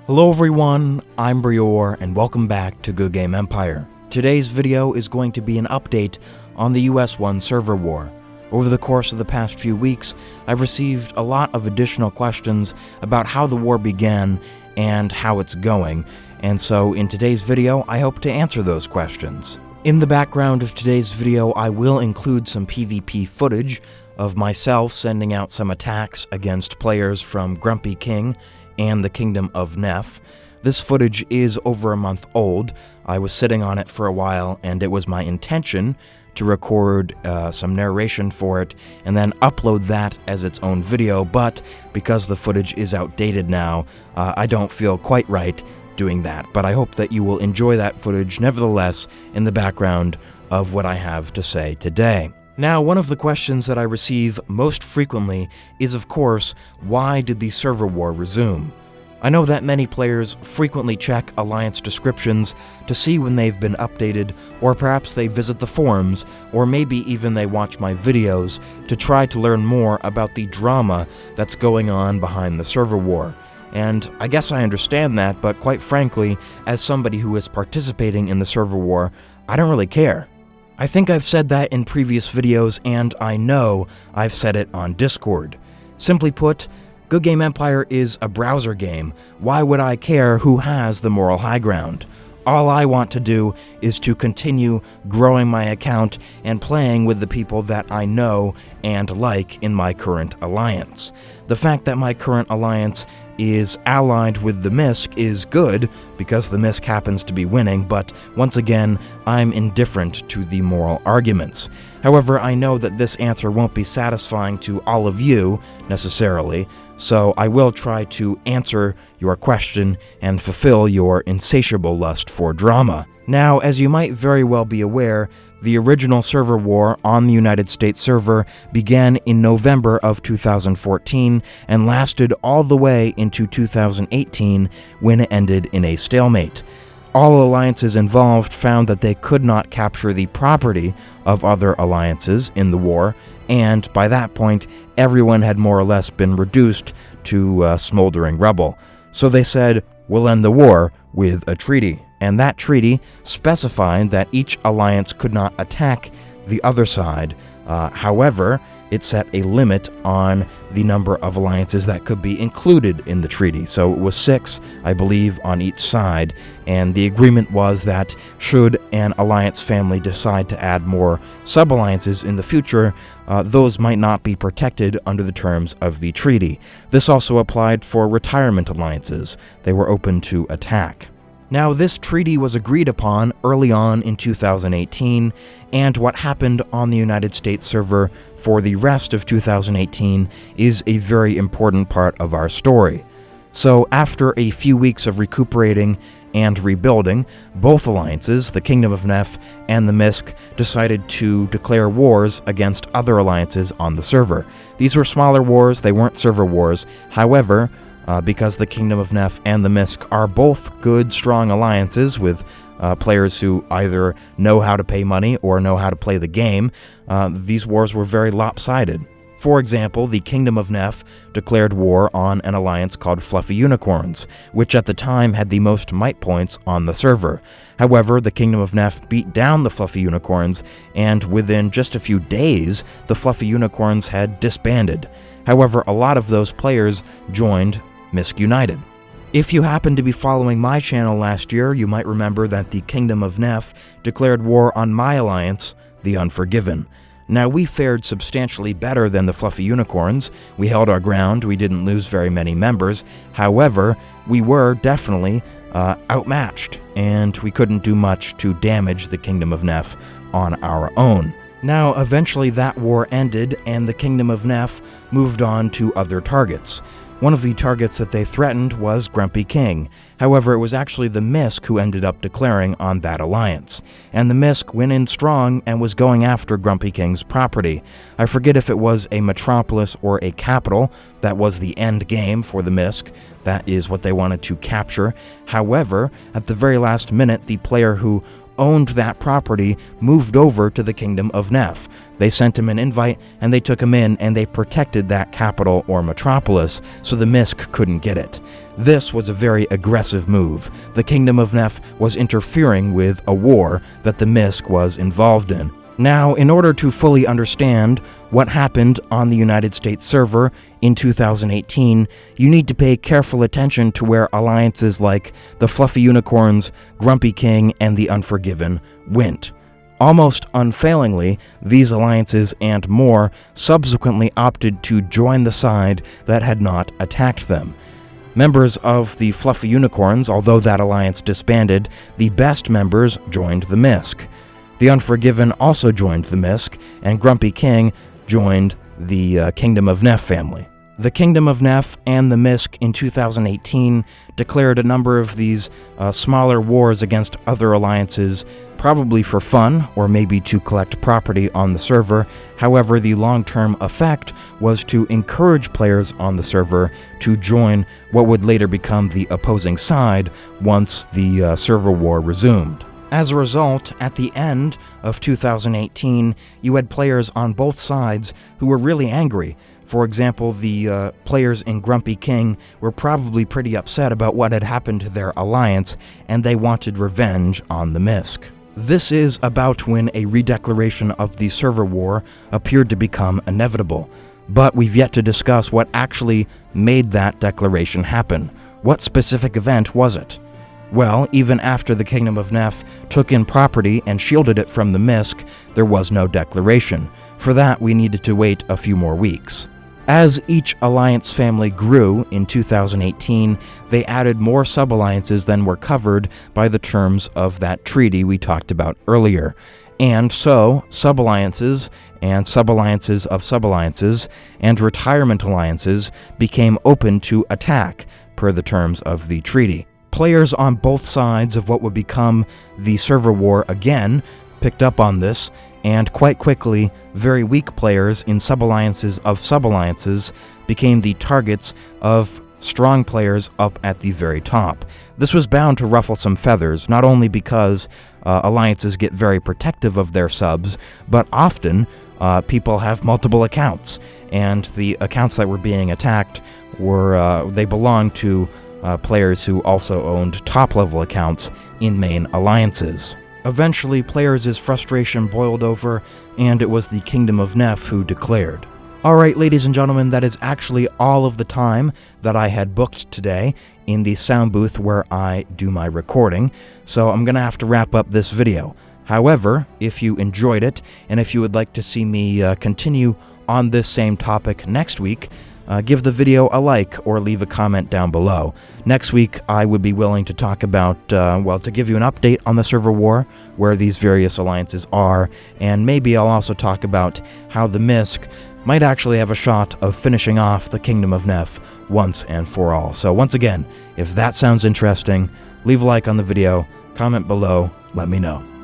Hello everyone, I'm Brior and welcome back to Good Game Empire. Today's video is going to be an update on the US 1 server war. Over the course of the past few weeks, I've received a lot of additional questions about how the war began and how it's going, and so in today's video I hope to answer those questions. In the background of today's video I will include some PvP footage of myself sending out some attacks against players from Grumpy King and the Kingdom of Neff. This footage is over a month old. I was sitting on it for a while and it was my intention to record some narration for it and then upload that as its own video, but because the footage is outdated now, I don't feel quite right doing that. But I hope that you will enjoy that footage nevertheless in the background of what I have to say today. Now, one of the questions that I receive most frequently is, of course, why did the server war resume? I know that many players frequently check Alliance descriptions to see when they've been updated, or perhaps they visit the forums, or maybe even they watch my videos to try to learn more about the drama that's going on behind the server war. And I guess I understand that, but quite frankly, as somebody who is participating in the server war, I don't really care. I think I've said that in previous videos, and I know I've said it on Discord. Simply put, Good Game Empire is a browser game. Why would I care who has the moral high ground? All I want to do is to continue growing my account and playing with the people that I know and like in my current alliance. The fact that my current alliance is allied with the Misc is good, because the Misc happens to be winning, but once again, I'm indifferent to the moral arguments. However, I know that this answer won't be satisfying to all of you, necessarily, so I will try to answer your question and fulfill your insatiable lust for drama. Now, as you might very well be aware, the original server war on the United States server began in November of 2014 and lasted all the way into 2018 when it ended in a stalemate. All alliances involved found that they could not capture the property of other alliances in the war, and by that point, everyone had more or less been reduced to smoldering rubble. So they said, we'll end the war with a treaty. And that treaty specified that each alliance could not attack the other side. However, it set a limit on the number of alliances that could be included in the treaty. So it was 6, I believe, on each side, and the agreement was that should an alliance family decide to add more sub-alliances in the future, those might not be protected under the terms of the treaty. This also applied for retirement alliances. They were open to attack. Now, this treaty was agreed upon early on in 2018, and what happened on the United States server for the rest of 2018 is a very important part of our story. So, after a few weeks of recuperating and rebuilding, both alliances, the Kingdom of Neff and the Misc, decided to declare wars against other alliances on the server. These were smaller wars, they weren't server wars. However, because the Kingdom of Neff and the Misc are both good, strong alliances with players who either know how to pay money or know how to play the game, these wars were very lopsided. For example, the Kingdom of Neff declared war on an alliance called Fluffy Unicorns, which at the time had the most might points on the server. However, the Kingdom of Neff beat down the Fluffy Unicorns, and within just a few days, the Fluffy Unicorns had disbanded. However, a lot of those players joined Misc United. If you happen to be following my channel last year, you might remember that the Kingdom of Neff declared war on my alliance, the Unforgiven. Now, we fared substantially better than the Fluffy Unicorns. We held our ground, we didn't lose very many members. However, we were definitely outmatched, and we couldn't do much to damage the Kingdom of Neff on our own. Now, eventually that war ended, and the Kingdom of Neff moved on to other targets. One of the targets that they threatened was Grumpy King. However, it was actually the Misc who ended up declaring on that alliance. And the Misc went in strong and was going after Grumpy King's property. I forget if it was a metropolis or a capital. That was the end game for the Misc. That is what they wanted to capture. However, at the very last minute, the player who owned that property moved over to the Kingdom of Neff. They sent him an invite, and they took him in, and they protected that capital or metropolis so the Misc couldn't get it. This was a very aggressive move. The Kingdom of Neff was interfering with a war that the Misc was involved in. Now, in order to fully understand what happened on the United States server in 2018, you need to pay careful attention to where alliances like the Fluffy Unicorns, Grumpy King, and the Unforgiven went. Almost unfailingly, these alliances and more subsequently opted to join the side that had not attacked them. Members of the Fluffy Unicorns, although that alliance disbanded, the best members joined the Misc. The Unforgiven also joined the Misc, and Grumpy King joined the Kingdom of Neff family. The Kingdom of Neff and the Misc in 2018 declared a number of these smaller wars against other alliances, probably for fun or maybe to collect property on the server. However, the long-term effect was to encourage players on the server to join what would later become the opposing side once the server war resumed. As a result, at the end of 2018, you had players on both sides who were really angry. For example, the players in Grumpy King were probably pretty upset about what had happened to their alliance, and they wanted revenge on the Misc. This is about when a redeclaration of the server war appeared to become inevitable, but we've yet to discuss what actually made that declaration happen. What specific event was it? Well, even after the Kingdom of Neff took in property and shielded it from the Misc, there was no declaration. For that, we needed to wait a few more weeks. As each alliance family grew in 2018, they added more sub-alliances than were covered by the terms of that treaty we talked about earlier. And so, sub-alliances and sub-alliances of sub-alliances and retirement alliances became open to attack per the terms of the treaty. Players on both sides of what would become the server war again picked up on this, and quite quickly, very weak players in sub-alliances of sub-alliances became the targets of strong players up at the very top. This was bound to ruffle some feathers, not only because alliances get very protective of their subs, but often people have multiple accounts, and the accounts that were being attacked were they belonged to players who also owned top-level accounts in main alliances. Eventually, players' frustration boiled over, and it was the Kingdom of Neff who declared. Alright, ladies and gentlemen, that is actually all of the time that I had booked today in the sound booth where I do my recording, so I'm gonna have to wrap up this video. However, if you enjoyed it, and if you would like to see me continue on this same topic next week, give the video a like or leave a comment down below. Next week, I would be willing to talk about, well, to give you an update on the server war, where these various alliances are, and maybe I'll also talk about how the Misc might actually have a shot of finishing off the Kingdom of Neff once and for all. So once again, if that sounds interesting, leave a like on the video, comment below, let me know.